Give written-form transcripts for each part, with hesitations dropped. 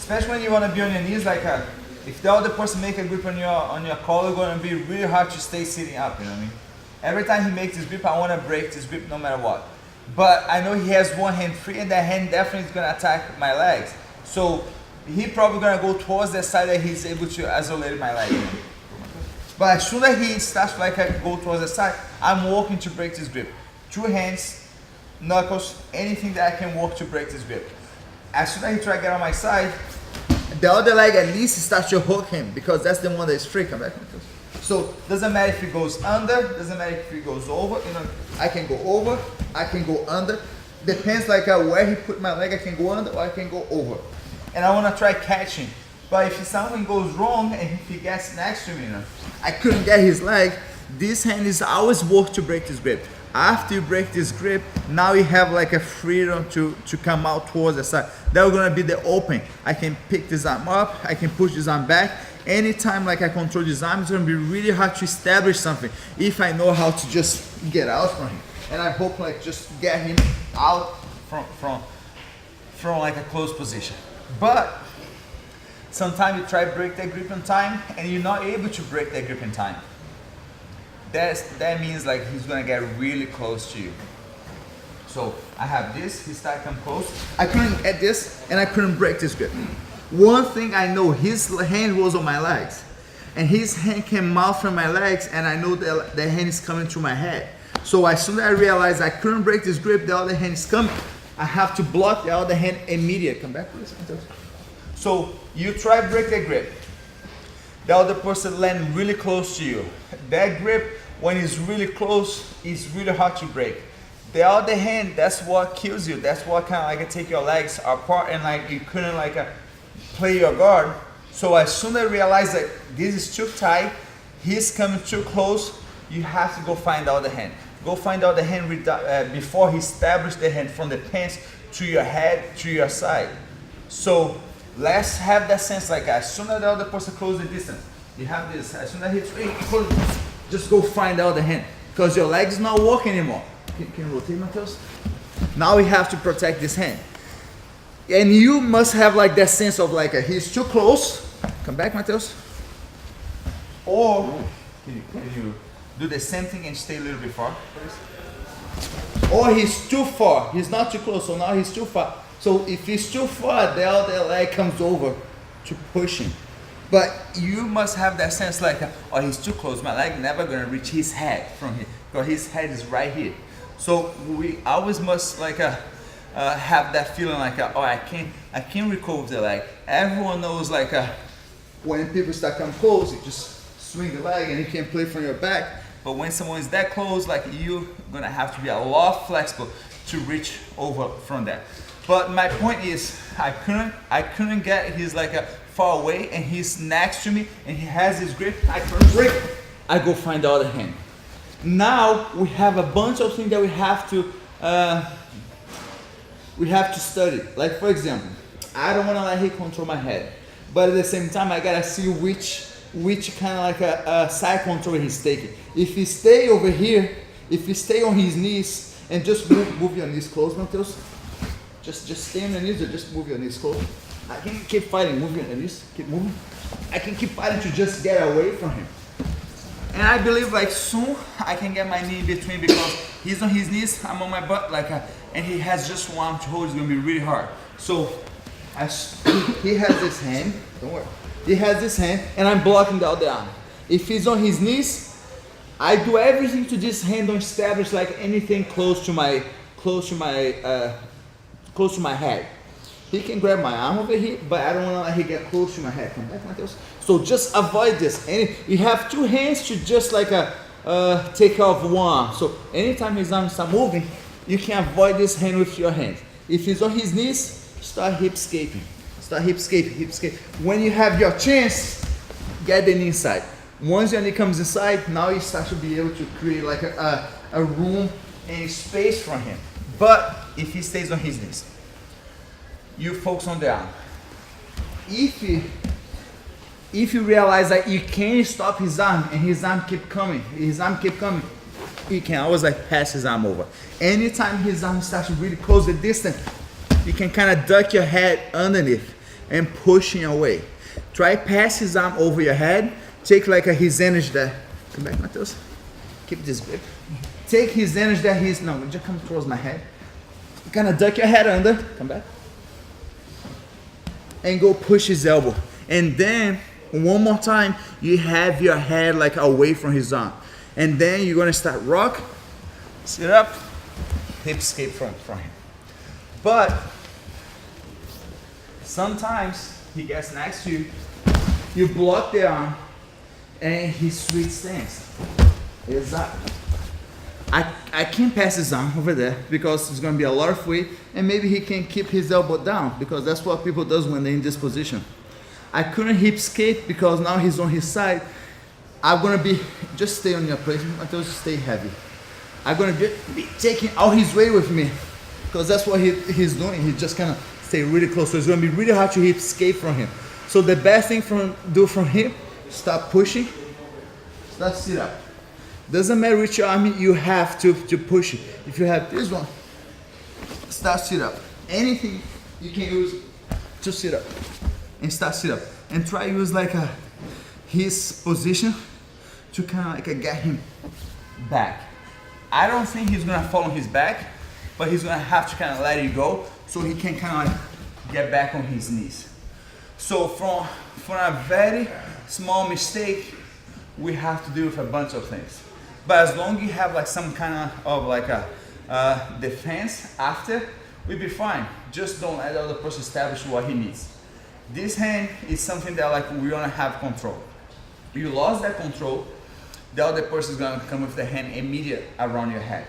especially when you want to be on your knees, like if the other person make a grip on your collar, it's gonna be really hard to stay sitting up. You know what I mean? Every time he makes this grip, I want to break this grip no matter what. But I know he has one hand free, and that hand definitely is gonna attack my legs. So he probably gonna go towards the side that he's able to isolate my leg. But as soon as he starts like I go towards the side, I'm working to break this grip. 2 hands, knuckles, anything that I can work to break this grip. As soon as he try to get on my side, the other leg at least starts to hook him, because that's the one that is free. Come back. So doesn't matter if he goes under, doesn't matter if he goes over. You know, I can go over, I can go under. Depends like where he put my leg. I can go under or I can go over. And I want to try catching. But if something goes wrong and if he gets next to me, you know, I couldn't get his leg, this hand is always work to break this grip. After you break this grip, now you have like a freedom to come out towards the side. That's gonna be the open. I can pick this arm up, I can push this arm back. Anytime like I control this arm, it's gonna be really hard to establish something if I know how to just get out from him. And I hope like just get him out from like a close position. But sometimes you try to break that grip in time and you're not able to break that grip in time. That means like he's gonna get really close to you. So I have this, he started to come close. I couldn't get this and I couldn't break this grip. One thing I know, his hand was on my legs. And his hand came out from my legs and I know that the hand is coming to my head. So as soon as I realized I couldn't break this grip, the other hand is coming. I have to block the other hand immediately. Come back, please. So you try to break that grip. The other person land really close to you. That grip, when it's really close, it's really hard to break. The other hand, that's what kills you. That's what kind of like take your legs apart and like you couldn't like play your guard. So as soon as I realize that this is too tight, he's coming too close, you have to go find the other hand. Go find the other hand before he establishes the hand from the pants to your head to your side. So let's have that sense like as soon as the other person closes the distance, you have this. As soon as he closes, just go find the other hand because your leg is not working anymore. Can you rotate, Mateus? Now we have to protect this hand. And you must have like that sense of like he's too close. Come back, Mateus. Or can you do the same thing and stay a little bit far? Or he's too far. He's not too close, so now he's too far. So if he's too far, the other leg comes over to push him. But you must have that sense like, oh, he's too close. My leg never gonna reach his head from here because his head is right here. So we always must like have that feeling like, oh, I can't recover the leg. Everyone knows like when people start come close, you just swing the leg and you can play from your back. But when someone is that close, like you're gonna have to be a lot flexible to reach over from that. But my point is, I couldn't get his like far away, and he's next to me, and he has his grip. I couldn't break. I go find the other hand. Now we have a bunch of things that we have to study. Like for example, I don't want to let him control my head, but at the same time, I gotta see which kind of like a side control he's taking. If he stay over here, if he stay on his knees and just move your knees close, Mateus. Just stay on your knees or just move your knees close. I can keep fighting, move your knees, keep moving. I can keep fighting to just get away from him. And I believe like soon I can get my knee in between because he's on his knees, I'm on my butt like and he has just one arm to hold. It's gonna be really hard. So he has this hand, don't worry. He has this hand and I'm blocking the other arm. If he's on his knees, I do everything to this hand don't establish like anything close to my head. He can grab my arm over here, but I don't want to let him get close to my head. Come back, Mateus. So just avoid this. And you have two hands to just like take off one arm. So anytime his arm start moving, you can avoid this hand with your hand. If he's on his knees, start hip escaping. Start hip escaping, hip escaping. When you have your chance, get the knee inside. Once your knee comes inside, now you start to be able to create like a room and space for him. But if he stays on his knees, you focus on the arm. If you realize that you can't stop his arm and his arm keep coming, you can always like pass his arm over. Anytime his arm starts to really close the distance, you can kind of duck your head underneath and pushing away. Try pass his arm over your head. Take like his energy there. Come back, Mateus. Keep this grip. Take his energy that no, just come towards my head. Kind of duck your head under. Come back. And go push his elbow. And then, one more time, you have your head like away from his arm. And then you're gonna start rock, sit up, hip escape from him. But, sometimes, he gets next to you, you block the arm, and he switch stance. Exactly. I can't pass his arm over there because it's going to be a lot of weight, and maybe he can keep his elbow down because that's what people does when they're in this position. I couldn't hip escape because now he's on his side. I'm going to be, just stay on your place until you stay heavy. I'm going to be taking all his weight with me because that's what he's doing. He just kind of stay really close. So it's going to be really hard to hip escape from him. So the best thing do from him, stop pushing, start sit up. Doesn't matter which arm you have to push it. If you have this one, start sit up. Anything you can use to sit up and start sit up. And try use like his position to kind of like get him back. I don't think he's gonna fall on his back, but he's gonna have to kind of let it go so he can kind of like get back on his knees. So from a very small mistake, we have to deal with a bunch of things. But as long as you have like some kind of like a defense after, we'll be fine. Just don't let the other person establish what he needs. This hand is something that like we're gonna have control. You lost that control, the other person is gonna come with the hand immediate around your head.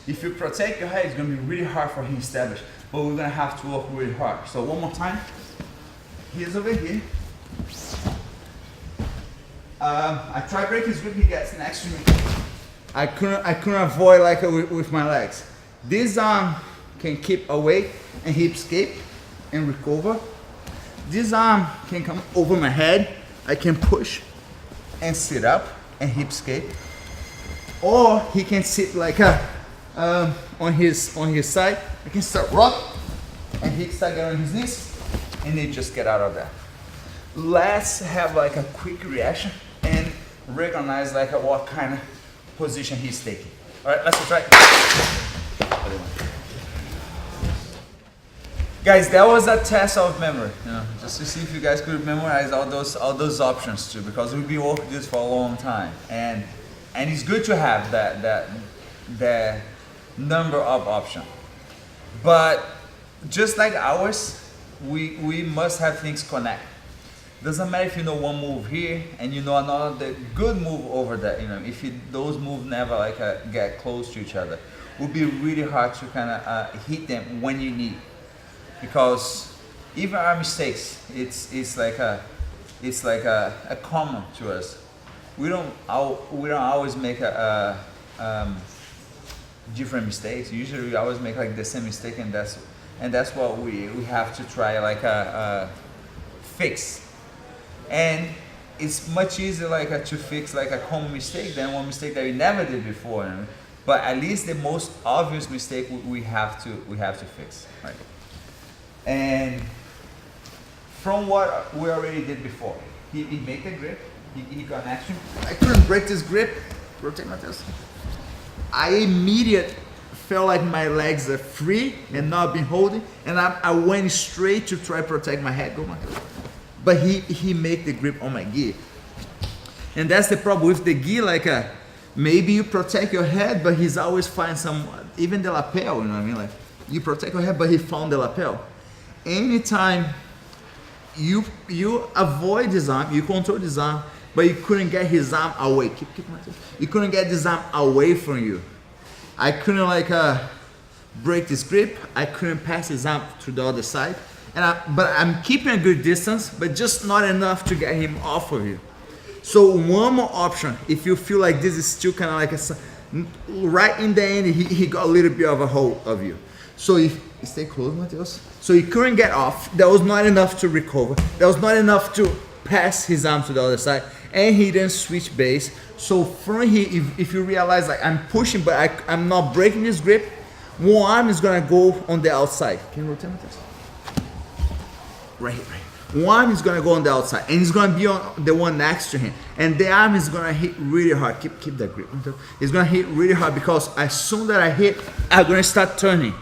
If you protect your head, it's gonna be really hard for him to establish, but we're gonna have to work really hard. So one more time. He's over here. I try to break his grip, he gets next to me. I couldn't avoid like with my legs. This arm can keep away and hip escape and recover. This arm can come over my head. I can push and sit up and hip escape. Or he can sit like on his side. I can start rock and he start getting on his knees and then just get out of there. Let's have like a quick reaction and recognize like what kind of position he's taking. All right, let's try. Guys, that was a test of memory, you know, just to see if you guys could memorize all those options too, because we've been working this for a long time, and it's good to have that number of options. But just like ours, we must have things connect. Doesn't matter if you know one move here and you know another good move over there. You know, if those moves never like get close to each other, it would be really hard to kind of hit them when you need. Because even our mistakes, it's like a common to us. We don't always make different mistakes. Usually we always make like the same mistake, and that's what we have to try like fix. And it's much easier like to fix like a common mistake than one mistake that we never did before. You know? But at least the most obvious mistake we have to fix, right? And from what we already did before, he made the grip, he got action. I couldn't break this grip. Rotate like this. I immediately felt like my legs are free and not been holding, and I went straight to try to protect my head. Go my head. But he make the grip on my gi. And that's the problem with the gi, like maybe you protect your head, but he's always find some, even the lapel, you know what I mean? Like you protect your head, but he found the lapel. Anytime you avoid this arm, you control this arm, but you couldn't get his arm away. You couldn't get this arm away from you. I couldn't like break this grip. I couldn't pass his arm to the other side. But I'm keeping a good distance, but just not enough to get him off of you. So one more option, if you feel like this is still kind of like right in the end, he got a little bit of a hold of you. So if stay close, Mateus. So he couldn't get off. That was not enough to recover. That was not enough to pass his arm to the other side, and he didn't switch base. So from here, if you realize like I'm pushing, but I'm not breaking this grip, one arm is gonna go on the outside. Can you rotate, Mateus? Right here, right here. One is gonna go on the outside, and he's gonna be on the one next to him, and the arm is gonna hit really hard. Keep that grip. It's gonna hit really hard because as soon that I hit, I'm gonna start turning,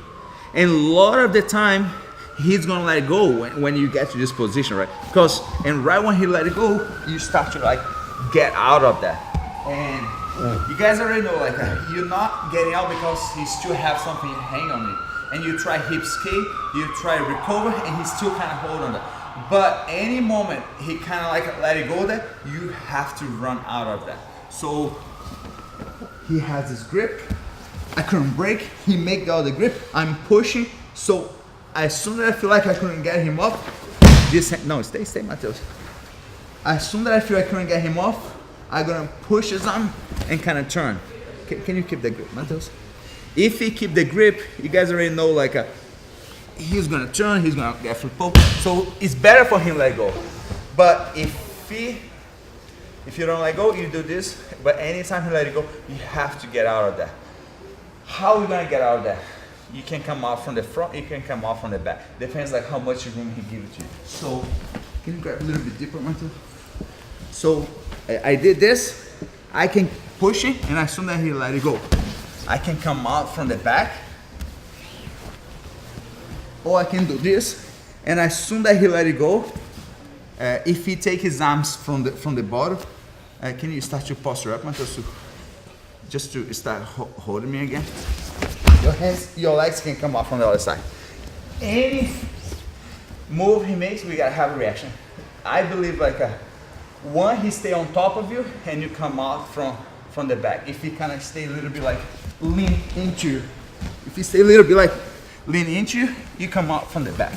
and a lot of the time he's gonna let it go when you get to this position, right? And right when he let it go, you start to like get out of that, and you guys already know like you're not getting out because he still have something hang on it. And you try hip skate, you try recover, and he still kind of hold on that. But any moment he kind of like let it go there, you have to run out of that. So he has his grip. I couldn't break. He make the other grip. I'm pushing. So as soon as I feel like I couldn't get him up, stay, Mateus. As soon as I feel I couldn't get him off, I'm gonna push his arm and kind of turn. Can you keep the grip, Mateus? If he keep the grip, you guys already know like he's gonna turn, he's gonna get flip over. So it's better for him to let go. But if you don't let go, you do this. But anytime he let it go, you have to get out of that. How are we gonna get out of that? You can come out from the front, you can come out from the back. Depends like how much room he gives you. So can you grab a little bit deeper, Matthew? So I did this. I can push it, and as soon as he let it go, I can come out from the back, or I can do this, and as soon as he let it go, if he take his arms from the bottom, can you start to posture up, Matheus? Just to start holding me again. Your legs can come out from the other side. Any move he makes, we gotta have a reaction. I believe like one, he stay on top of you, and you come out from the back. If he kind of stay a little bit like lean into you, if he stay a little bit like lean into you, you come out from the back.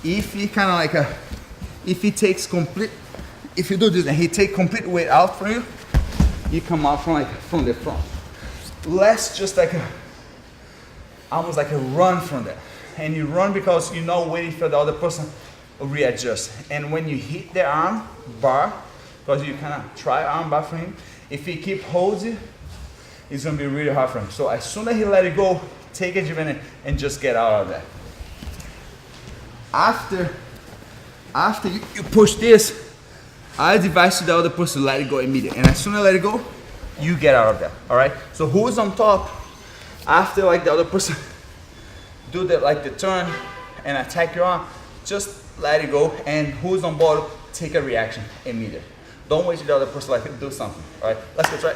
If he kind of like if he takes complete, if you do this and he take complete weight out from you, you come out from the front. Less just like almost like a run from that. And you run because you're not waiting for the other person to readjust. And when you hit the arm bar, because you kind of try arm bar for him, if he keep holding, it's gonna be really hard for him. So as soon as he let it go, take a deep breath and just get out of that. After you push this, I advise you the other person to let it go immediately. And as soon as I let it go, you get out of that. All right. So who's on top? After like the other person do the turn and attack your arm, just let it go. And who's on bottom, take a reaction immediately. Don't wait till the other person like do something. All right. Let's go try.